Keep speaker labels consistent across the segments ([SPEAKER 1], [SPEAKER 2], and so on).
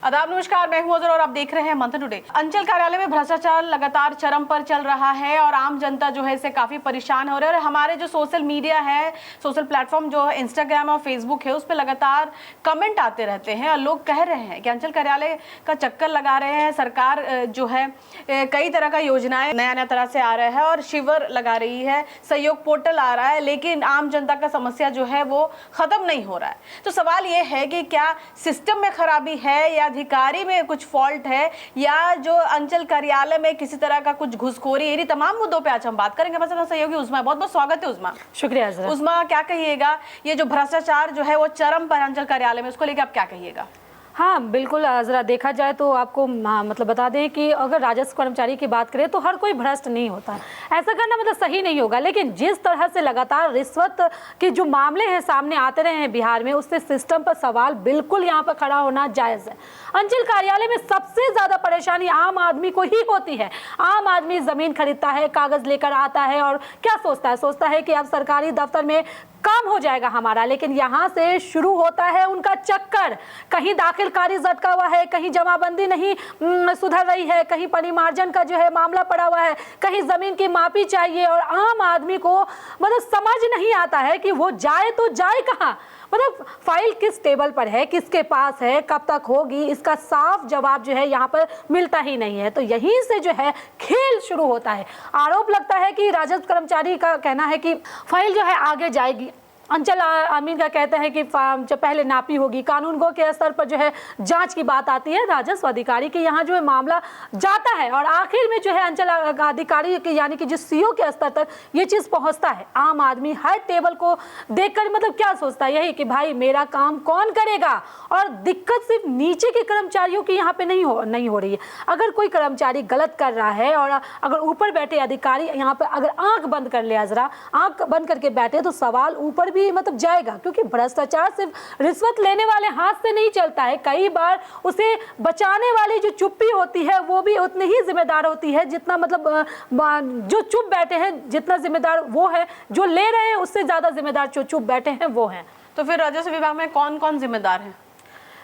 [SPEAKER 1] आदाब, नमस्कार। मैं हूं अजर और आप देख रहे हैं मंथन टुडे। अंचल कार्यालय में भ्रष्टाचार लगातार चरम पर चल रहा है और आम जनता जो है इससे काफी परेशान हो रही है। और हमारे जो सोशल मीडिया है, सोशल प्लेटफॉर्म जो इंस्टाग्राम और फेसबुक है, उस पर लगातार कमेंट आते रहते हैं और लोग कह रहे हैं कि अंचल कार्यालय का चक्कर लगा रहे हैं। सरकार जो है कई तरह का योजनाएं नया तरह से आ रहा है और शिविर लगा रही है, सहयोग पोर्टल आ रहा है, लेकिन आम जनता का समस्या जो है वो खत्म नहीं हो रहा है। तो सवाल ये है कि क्या सिस्टम में खराबी है या अधिकारी में कुछ फॉल्ट है या जो अंचल कार्यालय में किसी तरह का कुछ घुसखोरी, ये तमाम मुद्दों पे आज हम बात करेंगे। हमारे साथ सहयोगी उस्मा, बहुत बहुत स्वागत है उस्मा।
[SPEAKER 2] शुक्रिया।
[SPEAKER 1] उस्मा, क्या कहिएगा, ये जो भ्रष्टाचार जो है वो चरम पर अंचल कार्यालय में, उसको लेकर आप क्या कहिएगा?
[SPEAKER 2] हाँ बिल्कुल, ज़रा देखा जाए तो आपको मतलब बता दें कि अगर राजस्व कर्मचारी की बात करें तो हर कोई भ्रष्ट नहीं होता है, ऐसा करना मतलब सही नहीं होगा। लेकिन जिस तरह से लगातार रिश्वत के जो मामले हैं सामने आते रहे हैं बिहार में, उससे सिस्टम पर सवाल बिल्कुल यहाँ पर खड़ा होना जायज़ है। अंचल कार्यालय में सबसे ज़्यादा परेशानी आम आदमी को ही होती है। आम आदमी ज़मीन खरीदता है, कागज़ लेकर आता है और क्या सोचता है कि अब सरकारी दफ्तर में काम हो जाएगा हमारा, लेकिन यहाँ से शुरू होता है उनका चक्कर। कहीं दाखिल खारिज अटका हुआ है, कहीं जमाबंदी नहीं सुधर रही है, कहीं परिमार्जन का जो है मामला पड़ा हुआ है, कहीं ज़मीन की मापी चाहिए और आम आदमी को मतलब समझ नहीं आता है कि वो जाए तो जाए कहाँ। मतलब फाइल किस टेबल पर है, किसके पास है, कब तक होगी, इसका साफ जवाब जो है यहाँ पर मिलता ही नहीं है। तो यहीं से जो है खेल शुरू होता है। आरोप लगता है कि राजस्व कर्मचारी का कहना है कि फाइल जो है आगे जाएगी। अंचल अमीन का कहते हैं कि जो पहले नापी होगी। कानून गो के स्तर पर जो है जांच की बात आती है, राजस्व अधिकारी के यहाँ जो है मामला जाता है और आखिर में जो है अंचल अधिकारी के यानी कि जो सीओ के स्तर तक ये चीज़ पहुँचता है। आम आदमी हर टेबल को देखकर मतलब क्या सोचता है, यही कि भाई मेरा काम कौन करेगा। और दिक्कत सिर्फ नीचे के कर्मचारियों की यहाँ पे नहीं हो रही है। अगर कोई कर्मचारी गलत कर रहा है और अगर ऊपर बैठे अधिकारी यहाँ पर अगर आँख बंद कर ले, जरा आँख बंद करके बैठे, तो सवाल ऊपर मतलब जाएगा। क्योंकि भ्रष्टाचार सिर्फ रिश्वत लेने वाले हाथ से नहीं चलता है, कई बार उसे बचाने वाली जो चुप्पी होती है वो भी उतनी ही जिम्मेदार होती है जितना मतलब जो चुप बैठे हैं, जितना जिम्मेदार वो है, जो ले रहे हैं उससे ज्यादा जिम्मेदार जो चुप बैठे हैं वो हैं।
[SPEAKER 1] तो फिर राजस्व विभाग में कौन कौन जिम्मेदार है?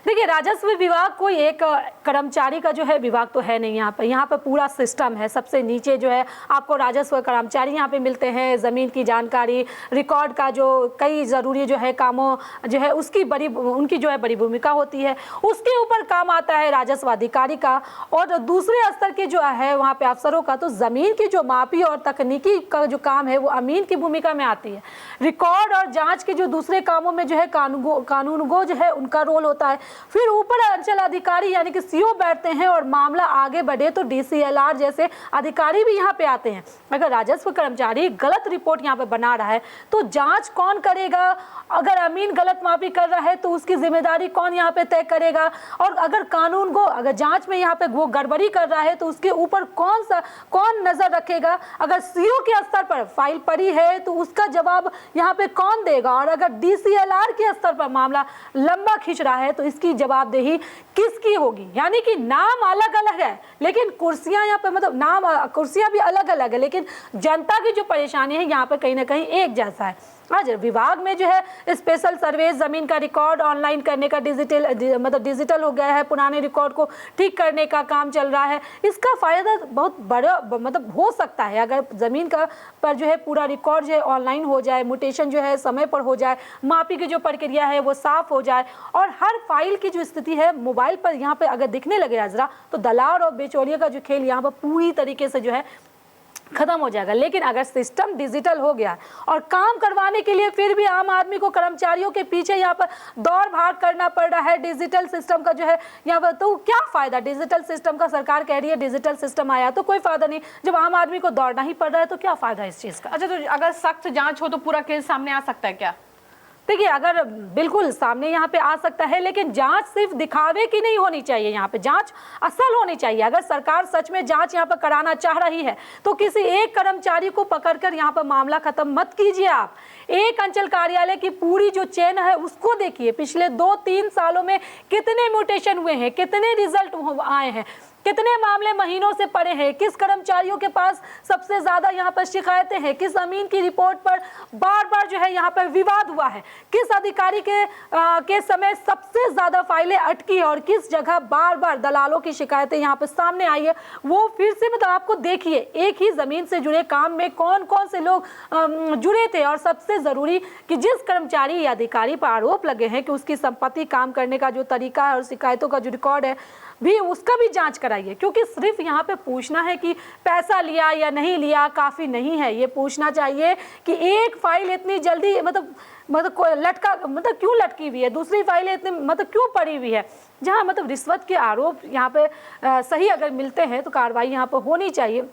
[SPEAKER 2] देखिए, राजस्व विभाग कोई एक कर्मचारी का जो है विभाग तो है नहीं। यहाँ पर पूरा सिस्टम है। सबसे नीचे जो है आपको राजस्व कर्मचारी यहाँ पे मिलते हैं, ज़मीन की जानकारी, रिकॉर्ड का जो कई ज़रूरी जो है कामों जो है उनकी जो है बड़ी भूमिका होती है। उसके ऊपर काम आता है राजस्व अधिकारी का और दूसरे स्तर के जो है वहाँ पे अफसरों का। तो ज़मीन की जो मापी और तकनीकी का जो काम है वो अमीन की भूमिका में आती है। रिकॉर्ड और जाँच के जो दूसरे कामों में जो है कानूनगो जो है उनका रोल होता है। फिर ऊपर अंचल अधिकारी यानी कि सीओ बैठते हैं और मामला आगे बढ़े तो डीसीएलआर जैसे अधिकारी भी यहाँ पे आते हैं। अगर राजस्व कर्मचारी गलत रिपोर्ट यहाँ पे बना रहा है तो जांच कौन करेगा? अगर अमीन गलत मापी कर रहा है तो उसकी जिम्मेदारी कौन यहाँ पे तय करेगा? और अगर कानून को अगर जांच में यहाँ पे वो गड़बड़ी कर रहा है तो उसके ऊपर कौन नजर रखेगा? अगर सीओ के स्तर पर फाइल पड़ी है तो उसका जवाब यहाँ पे कौन देगा? और अगर डीसीएलआर के स्तर पर मामला लंबा खींच रहा है तो इसकी जवाबदेही किसकी होगी? यानी कि नाम अलग अलग है लेकिन कुर्सियां यहाँ पे मतलब नाम कुर्सियां भी अलग अलग है, लेकिन जनता की जो परेशानी है यहाँ पे कहीं ना कहीं एक जैसा है। आज विभाग में जो है स्पेशल सर्वे, जमीन का रिकॉर्ड ऑनलाइन करने का डिजिटल हो गया है, पुराने रिकॉर्ड को ठीक करने का काम चल रहा है। इसका फायदा बहुत बड़ा मतलब हो सकता है अगर जमीन का पर जो है पूरा रिकॉर्ड जो है ऑनलाइन हो जाए, म्यूटेशन जो है समय पर हो जाए, मापी की जो प्रक्रिया है वो साफ हो जाए और हर फाइल की जो स्थिति है मोबाइल पर यहाँ पे अगर दिखने लगे जरा, तो दलाल और बेचौलिया का जो खेल यहाँ पर पूरी तरीके से जो है खत्म हो जाएगा। लेकिन अगर सिस्टम डिजिटल हो गया और काम करवाने के लिए फिर भी आम आदमी को कर्मचारियों के पीछे यहाँ पर दौड़ भाग करना पड़ रहा है डिजिटल सिस्टम का जो है यहाँ पर, तो क्या फायदा डिजिटल सिस्टम का? सरकार कह रही है डिजिटल सिस्टम आया तो कोई फायदा नहीं, जब आम आदमी को दौड़ना ही पड़ रहा है तो क्या फायदा इस चीज़ का?
[SPEAKER 1] अच्छा, तो अगर सख्त जाँच हो तो पूरा केस सामने आ सकता है क्या?
[SPEAKER 2] देखिए, अगर बिल्कुल सामने यहाँ पे आ सकता है, लेकिन जांच सिर्फ दिखावे की नहीं होनी चाहिए। यहाँ पे जांच असल होनी चाहिए। अगर सरकार सच में जांच यहाँ पर कराना चाह रही है तो किसी एक कर्मचारी को पकड़कर यहाँ पर मामला खत्म मत कीजिए। आप एक अंचल कार्यालय की पूरी जो चेन है उसको देखिए। पिछले 2-3 सालों में कितने म्यूटेशन हुए हैं, कितने रिजल्ट आए हैं, कितने मामले महीनों से पड़े हैं, किस कर्मचारियों के पास सबसे ज्यादा यहाँ पर शिकायतें हैं, किस अमीन की रिपोर्ट पर बार बार जो है यहाँ पर विवाद हुआ है, किस अधिकारी के समय सबसे ज्यादा फाइलें अटकी और किस जगह बार बार दलालों की शिकायतें यहाँ पर सामने आई है। वो फिर से मतलब आपको देखिए, एक ही जमीन से जुड़े काम में कौन कौन से लोग जुड़े थे, और सबसे जरूरी कि जिस कर्मचारी या अधिकारी पर आरोप लगे हैं कि उसकी संपत्ति, काम करने का जो तरीका है और शिकायतों का जो रिकॉर्ड है भी, उसका भी जांच कराइए। क्योंकि सिर्फ यहाँ पे पूछना है कि पैसा लिया या नहीं लिया काफी नहीं है, ये पूछना चाहिए कि एक फाइल इतनी जल्दी मतलब लटका, मतलब क्यों लटकी हुई है, दूसरी फाइलें इतनी मतलब क्यों पड़ी हुई है। जहाँ मतलब रिश्वत के आरोप यहाँ पे सही अगर मिलते हैं तो कार्रवाई यहाँ पर होनी चाहिए,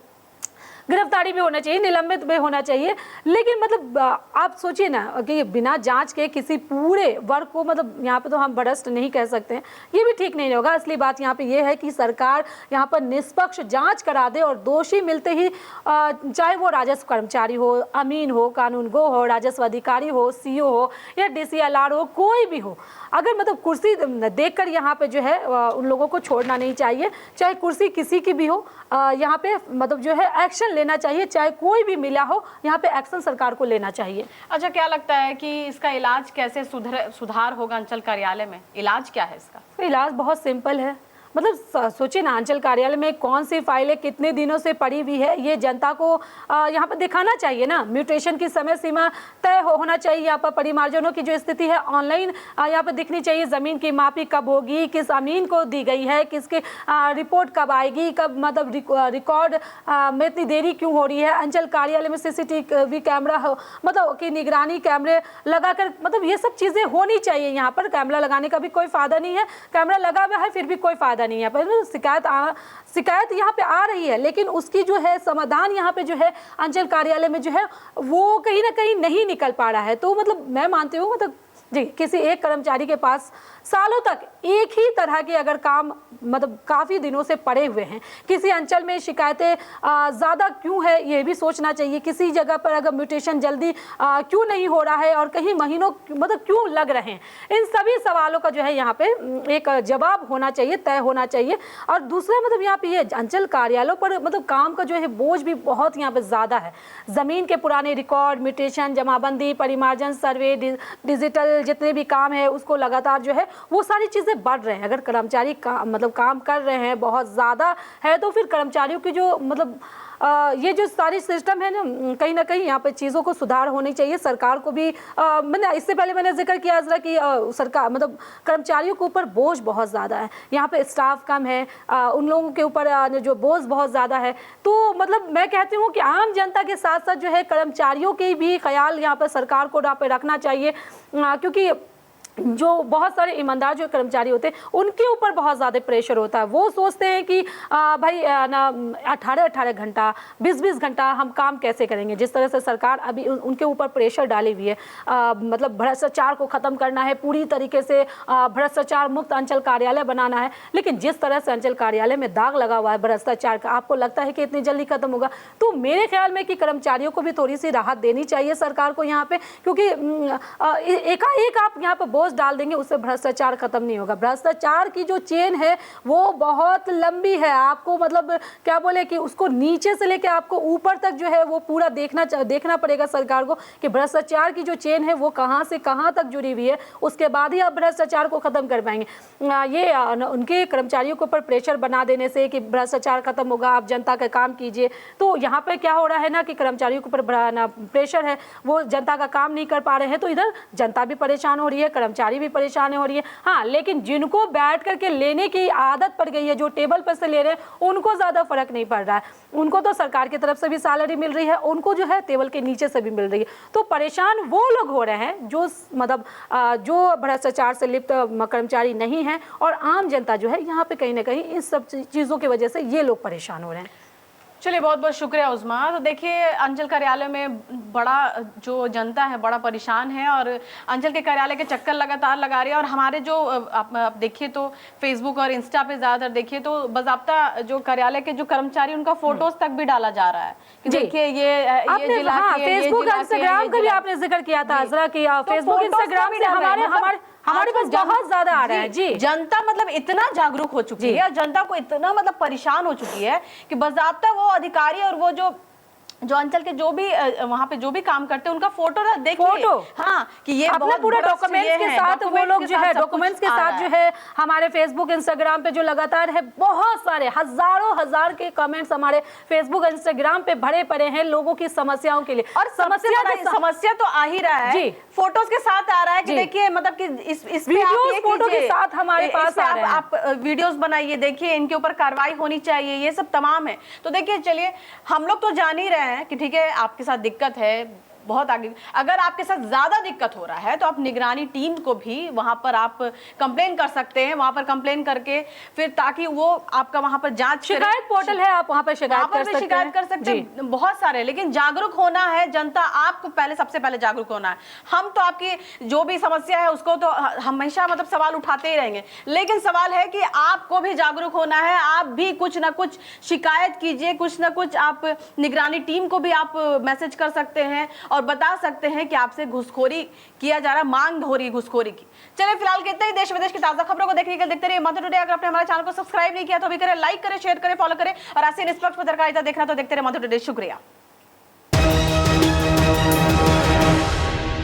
[SPEAKER 2] गिरफ्तारी भी होना चाहिए, निलंबित भी होना चाहिए। लेकिन मतलब आप सोचिए ना कि बिना जांच के किसी पूरे वर्ग को, मतलब यहाँ पे तो हम भ्रष्ट नहीं कह सकते हैं, ये भी ठीक नहीं होगा। असली बात यहाँ पे ये है कि सरकार यहाँ पर निष्पक्ष जांच करा दे और दोषी मिलते ही, चाहे वो राजस्व कर्मचारी हो, अमीन हो, कानूनगो हो, राजस्व अधिकारी हो, सीओ हो या DCLR हो, कोई भी हो, अगर मतलब कुर्सी देखकर यहाँ पे जो है उन लोगों को छोड़ना नहीं चाहिए। चाहे कुर्सी किसी की भी हो, यहाँ पे मतलब जो है एक्शन लेना चाहिए, चाहे कोई भी मिला हो, यहाँ पे एक्शन सरकार को लेना चाहिए।
[SPEAKER 1] अच्छा, क्या लगता है कि इसका इलाज कैसे सुधार होगा अंचल कार्यालय में? इलाज क्या है इसका?
[SPEAKER 2] इलाज बहुत सिंपल है। मतलब सोचिए ना, अंचल कार्यालय में कौन सी फाइलें कितने दिनों से पड़ी हुई है, ये जनता को यहाँ पर दिखाना चाहिए ना। म्यूटेशन की समय सीमा तय होना चाहिए, यहाँ पर परिमार्जनों की जो स्थिति है ऑनलाइन यहाँ पर दिखनी चाहिए, ज़मीन की मापी कब होगी, किस अमीन को दी गई है, किसके रिपोर्ट कब आएगी, कब मतलब रिकॉर्ड में इतनी देरी क्यों हो रही है। अंचल कार्यालय में CCTV कैमरा हो, मतलब कि निगरानी कैमरे लगाकर, मतलब ये सब चीज़ें होनी चाहिए। यहाँ पर कैमरा लगाने का भी कोई फ़ायदा नहीं है, कैमरा लगा हुआ है फिर भी कोई फ़ायदा नहीं है। पर शिकायत यहाँ पे आ रही है, लेकिन उसकी जो है समाधान यहाँ पे जो है अंचल कार्यालय में जो है वो कहीं ना कहीं नहीं निकल पा रहा है। तो मतलब मैं मानती हूँ, मतलब जी, किसी एक कर्मचारी के पास सालों तक एक ही तरह के अगर काम मतलब काफ़ी दिनों से पड़े हुए हैं, किसी अंचल में शिकायतें ज़्यादा क्यों है ये भी सोचना चाहिए, किसी जगह पर अगर म्यूटेशन जल्दी क्यों नहीं हो रहा है और कहीं महीनों मतलब क्यों लग रहे हैं, इन सभी सवालों का जो है यहाँ पे एक जवाब होना चाहिए, तय होना चाहिए। और दूसरा मतलब यहाँ पे ये अंचल कार्यालयों पर मतलब काम का जो है बोझ भी बहुत यहाँ पे ज़्यादा है। ज़मीन के पुराने रिकॉर्ड, म्यूटेशन, जमाबंदी, परिमार्जन, सर्वे, डिजिटल जितने भी काम है उसको लगातार जो है वो सारी चीज़ें बढ़ रहे हैं। अगर कर्मचारी मतलब काम कर रहे हैं बहुत ज़्यादा है तो फिर कर्मचारियों की जो मतलब ये जो सारी सिस्टम है ना कहीं यहाँ पे चीज़ों को सुधार होनी चाहिए। सरकार को भी मैंने इससे पहले मैंने जिक्र किया जरा कि सरकार मतलब कर्मचारियों के ऊपर बोझ बहुत ज़्यादा है, यहाँ पे स्टाफ कम है, उन लोगों के ऊपर जो बोझ बहुत ज़्यादा है। तो मतलब मैं कहती हूँ कि आम जनता के साथ साथ जो है कर्मचारियों के भी ख्याल यहाँ पर सरकार को यहाँ पे रखना चाहिए, क्योंकि जो बहुत सारे ईमानदार जो कर्मचारी होते हैं उनके ऊपर बहुत ज़्यादा प्रेशर होता है। वो सोचते हैं कि भाई ना 18-18 घंटा 20-20 घंटा हम काम कैसे करेंगे। जिस तरह से सरकार अभी उनके ऊपर प्रेशर डाली हुई है, मतलब भ्रष्टाचार को ख़त्म करना है, पूरी तरीके से भ्रष्टाचार मुक्त अंचल कार्यालय बनाना है। लेकिन जिस तरह से अंचल कार्यालय में दाग लगा हुआ है भ्रष्टाचार का, आपको लगता है कि इतनी जल्दी ख़त्म होगा? तो मेरे ख्याल में कि कर्मचारियों को भी थोड़ी सी राहत देनी चाहिए सरकार को यहाँ पे, क्योंकि एकाएक आप यहाँ पर बोझ डाल देंगे उससे भ्रष्टाचार खत्म नहीं होगा। भ्रष्टाचार की जो चेन है वो बहुत लंबी है, आपको मतलब क्या बोले कि उसको नीचे से लेकर आपको ऊपर तक जो है वो पूरा देखना पड़ेगा सरकार को कि भ्रष्टाचार की जो चेन है वो कहाँ से कहाँ तक जुड़ी हुई है, उसके बाद ही आप भ्रष्टाचार को खत्म कर पाएंगे। ये उनके कर्मचारियों के ऊपर प्रेशर बना देने से कि भ्रष्टाचार खत्म होगा, आप जनता का काम कीजिए, तो यहाँ पे क्या हो रहा है ना कि कर्मचारियों के ऊपर प्रेशर है, वो जनता का काम नहीं कर पा रहे हैं, तो इधर जनता भी परेशान हो रही है, कर्मचारी भी परेशान हो रही है। हाँ, लेकिन जिनको बैठ करके लेने की आदत पड़ गई है, जो टेबल पर से ले रहे हैं उनको ज़्यादा फर्क नहीं पड़ रहा है, उनको तो सरकार की तरफ से भी सैलरी मिल रही है, उनको जो है टेबल के नीचे से भी मिल रही है। तो परेशान वो लोग हो रहे हैं जो मतलब जो भ्रष्टाचार से लिप्त कर्मचारी नहीं है, और आम जनता जो है यहाँ पे कहीं ना कहीं इस सब चीज़ों की वजह से ये लोग परेशान हो रहे हैं।
[SPEAKER 1] चलिए, बहुत बहुत शुक्रिया उस्मा। तो देखिए, अंचल कार्यालय में बड़ा जो जनता है बड़ा परेशान है और अंचल के कार्यालय के चक्कर लगातार लगा रही है। और हमारे जो आप देखिए तो फेसबुक और इंस्टा पे ज़्यादातर देखिए तो बाज़ाब्ता जो कार्यालय के जो कर्मचारी उनका फोटोज तक भी डाला जा रहा है कि देखिए ये जिला
[SPEAKER 2] फेसबुक इंस्टाग्राम का भी आपने जिक्र किया था जरा कि फेसबुक इंस्टाग्राम से हमारे हमारे पास बहुत ज्यादा आ रहा है जी।
[SPEAKER 1] जनता मतलब इतना जागरूक हो चुकी है, जनता को इतना मतलब परेशान हो चुकी है कि बाज़ाब्ता वो अधिकारी और वो जो अंचल के जो भी वहाँ पे जो भी काम करते हैं उनका फोटो ना देखिए,
[SPEAKER 2] फोटो
[SPEAKER 1] हाँ कि ये
[SPEAKER 2] अपना पूरा डॉक्यूमेंट्स के साथ वो लोग जो है डॉक्यूमेंट्स के साथ जो है हमारे फेसबुक इंस्टाग्राम पे जो लगातार है बहुत सारे हजारों हजार के कमेंट्स हमारे फेसबुक इंस्टाग्राम पे भरे पड़े हैं लोगों की समस्याओं के लिए।
[SPEAKER 1] और समस्या तो आ ही रहा है
[SPEAKER 2] जी,
[SPEAKER 1] फोटोज के साथ आ रहा है कि देखिए मतलब कि इस
[SPEAKER 2] वीडियोस फोटो के साथ हमारे पास आ रहे हैं,
[SPEAKER 1] आप वीडियोस बनाइए, देखिए इनके ऊपर कार्रवाई होनी चाहिए, ये सब तमाम है। तो देखिए चलिए हम लोग तो जान ही रहे हैं कि ठीक है आपके साथ दिक्कत है बहुत आगे, अगर आपके साथ ज्यादा दिक्कत हो रहा है तो आप निगरानी टीम को भी वहां पर आप कंप्लेन कर सकते हैं, वहां पर कंप्लेन करके फिर ताकि वो आपका वहां पर जांच
[SPEAKER 2] शिकायत पोर्टल है, आप वहां पर शिकायत कर सकते हैं।
[SPEAKER 1] बहुत सारे, लेकिन जागरूक होना है जनता, आपको पहले सबसे पहले जागरूक होना है। हम तो आपकी जो भी समस्या है उसको तो हमेशा मतलब सवाल उठाते ही रहेंगे, लेकिन सवाल है कि आपको भी जागरूक होना है, आप भी कुछ ना कुछ शिकायत कीजिए, कुछ ना कुछ आप निगरानी टीम को भी आप मैसेज कर सकते हैं और बता सकते हैं कि आपसे घुसखोरी किया जा रहा, मांग हो रही है घुसखोरी की। चलिए फिलहाल कहते हैं देश विदेश की ताजा खबरों को देखने के लिए देखते रहिए मंथन टुडे। अगर आपने हमारे चैनल को सब्सक्राइब नहीं किया तो भी करें, लाइक करें, शेयर करें, फॉलो करें और ऐसे निष्पक्ष पत्रकारिता देखना तो देखते रहिए मंथन टुडे। शुक्रिया।